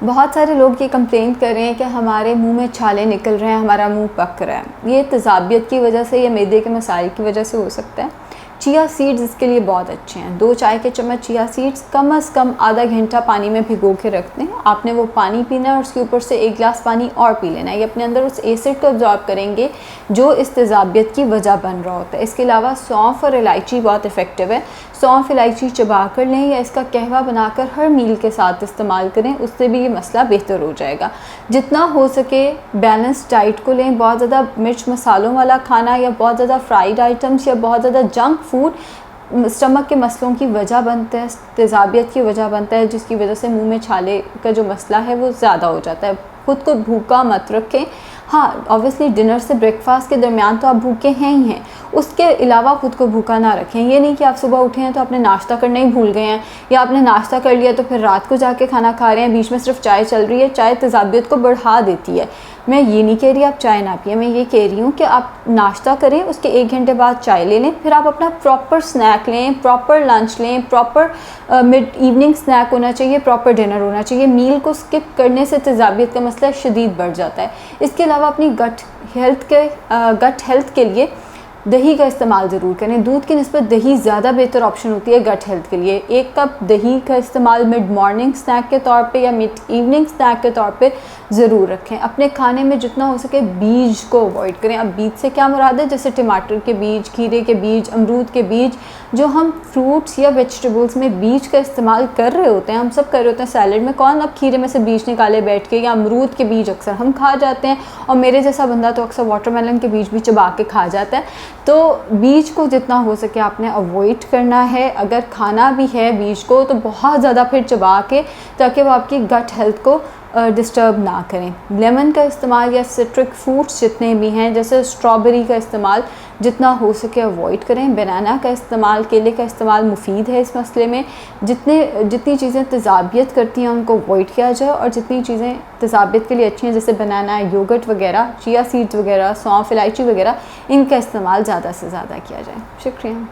बहुत सारे लोग ये कंप्लेन कर रहे हैं कि हमारे मुंह में छाले निकल रहे हैं, हमारा मुंह पक रहा है। ये तेज़ाबियत की वजह से या मैदे के मसाइल की वजह से हो सकता है। चिया सीड्स इसके लिए बहुत अच्छे हैं। 2 चाय के चम्मच चिया सीड्स कम से कम आधा घंटा पानी में भिगो के रखते हैं। आपने वो पानी पीना है और उसके ऊपर से 1 गिलास पानी और पी लेना है। ये अपने अंदर उस एसिड को अब्जॉर्ब करेंगे जो इस तेज़ाबियत की वजह बन रहा होता है। इसके अलावा सौंफ और इलायची बहुत इफ़ेक्टिव है। सौंफ इलायची चबा कर लें या इसका कहवा बनाकर हर मील के साथ इस्तेमाल करें, उससे भी ये मसला बेहतर हो जाएगा। जितना हो सके बैलेंस डाइट को लें। बहुत ज़्यादा मिर्च मसालों वाला खाना या बहुत ज़्यादा फ्राइड आइटम्स या बहुत ज़्यादा जंक फूड स्टमक के मसलों की वजह बनता है, तेज़ाबियत की वजह बनता है, जिसकी वजह से मुंह में छाले का जो मसला है वो ज़्यादा हो जाता है। खुद को भूखा मत रखें। हाँ, ऑब्वियसली डिनर से ब्रेकफास्ट के दरमियान तो आप भूखे हैं ही हैं, उसके अलावा खुद को भूखा ना रखें। ये नहीं कि आप सुबह उठे हैं तो आपने नाश्ता करना ही भूल गए हैं, या आपने नाश्ता कर लिया तो फिर रात को जाके खाना खा रहे हैं, बीच में सिर्फ चाय चल रही है। चाय तेज़ाबियत को बढ़ा देती है। मैं ये नहीं कह रही आप चाय ना पिए, मैं ये कह रही हूँ कि आप नाश्ता करें, उसके 1 घंटे बाद चाय ले लें, फिर आप अपना प्रॉपर स्नैक लें, प्रॉपर लंच लें, प्रॉपर मिड इवनिंग स्नैक होना चाहिए, प्रॉपर डिनर होना चाहिए। मील को स्किप करने से तेज़ाबियत का मसला शदीद बढ़ जाता है। इसके अलावा अपनी गट हेल्थ के लिए दही का इस्तेमाल ज़रूर करें। दूध की निस्बत दही ज़्यादा बेहतर ऑप्शन होती है गट हेल्थ के लिए। 1 कप दही का इस्तेमाल मिड मॉर्निंग स्नैक के तौर पे या मिड इवनिंग स्नैक के तौर पे ज़रूर रखें। अपने खाने में जितना हो सके बीज को अवॉइड करें। अब बीज से क्या मुराद है? जैसे टमाटर के बीज, खीरे के बीज, अमरूद के बीज, जो हम फ्रूट्स या वेजिटेबल्स में बीज का इस्तेमाल कर रहे होते हैं, हम सब कर रहे होते हैं सैलड में। कौन अब खीरे में से बीज निकाले बैठ के? या अमरूद के बीज अक्सर हम खा जाते हैं, और मेरे जैसा बंदा तो अक्सर वाटरमेलन के बीज भी चबा के खा जाता है। तो बीज को जितना हो सके आपने अवॉइड करना है। अगर खाना भी है बीज को तो बहुत ज़्यादा फिर चबा के, ताकि वो आपकी गट हेल्थ को डिस्टर्ब ना करें। लेमन का इस्तेमाल या सिट्रिक फ्रूट्स जितने भी हैं, जैसे स्ट्रॉबेरी का इस्तेमाल जितना हो सके अवॉइड करें। बनाना का इस्तेमाल, केले का इस्तेमाल मुफीद है इस मसले में। जितनी चीज़ें तेज़ाबियत करती हैं उनको अवॉइड किया जाए, और जितनी चीज़ें तेज़ाबियत के लिए अच्छी हैं जैसे बनाना, योगर्ट वगैरह, चिया सीड्स वगैरह, सौंफ, इलायची वगैरह, इनका इस्तेमाल ज़्यादा से ज़्यादा किया जाए। शुक्रिया।